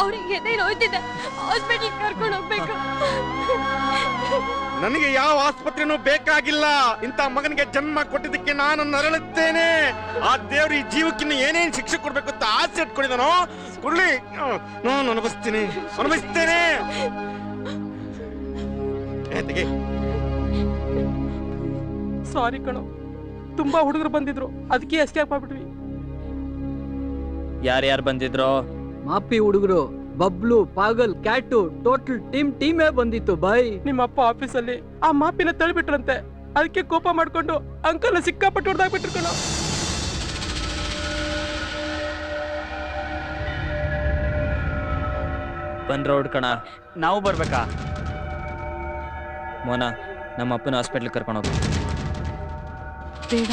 ಅವ್ರಿಗೆ ಎದೆ ನೋಯ್ತಿದೆ, ಹಾಸ್ಪಿಟಲ್ ಕರ್ಕೊಂಡು ಹೋಗ್ಬೇಕು. ನನಗೆ ಯಾವ ಆಸ್ಪತ್ರೆನೂ ಬೇಕಾಗಿಲ್ಲ. ಇಂಥ ಮಗನಿಗೆ ಜನ್ಮ ಕೊಟ್ಟಿದ್ದಕ್ಕೆ ನಾನು ನರಳುತ್ತೇನೆ. ಆ ದೇವ್ರು ಈ ಜೀವಕ್ಕಿನ್ನ ಏನೇನ್ ಶಿಕ್ಷೆ ಕೊಡ್ಬೇಕು ಅಂತ ಆಸೆ ಇಟ್ಕೊಂಡಿದ್ದಾನೋ ಕೊಡ್ಲಿ, ನಾನು ಅನುಭವಿಸ್ತೇನೆ. ಸಾರಿ ಕಣೋ, ತುಂಬಾ ಹುಡುಗರು ಬಂದಿದ್ರು, ಅದಕ್ಕೆ ಎಸ್ಕೇಪ್ ಆಗ್ಬಿಟ್ವಿ. ಯಾರ್ಯಾರು ಬಂದಿದ್ರು? ಮಾಪಿ ಹುಡುಗರು, ಬಬ್ಲು, ಪಾಗಲ್, ಕ್ಯಾಟು, ಟೋಟಲ್ ಟೀಮೇ ಬಂದಿತ್ತು ಬಾಯ್. ನಿಮ್ಮಪ್ಪ ಆಫೀಸಲ್ಲಿ ಆ ಮಾಪಿನ ತಳ್ಳಿಬಿಟ್ರಂತೆ, ಅದಕ್ಕೆ ಕೋಪ ಮಾಡ್ಕೊಂಡು ಅಂಕಲ್ನ ಸಿಕ್ಕಾಪಟ್ಟು ಹೊಡೆದಾಗ್ಬಿಟ್ರು ಕಣೋ. ಬಂದ್ರೋಡ್ ಕಣ. ನಾವು ಬರ್ಬೇಕಾ? ಮೋನ, ನಮ್ಮ ಅಪ್ಪನ ಹಾಸ್ಪಿಟ್ಲಿಗೆ ಕರ್ಕೊಂಡು ಹೋಗಿ. ಬೇಡ,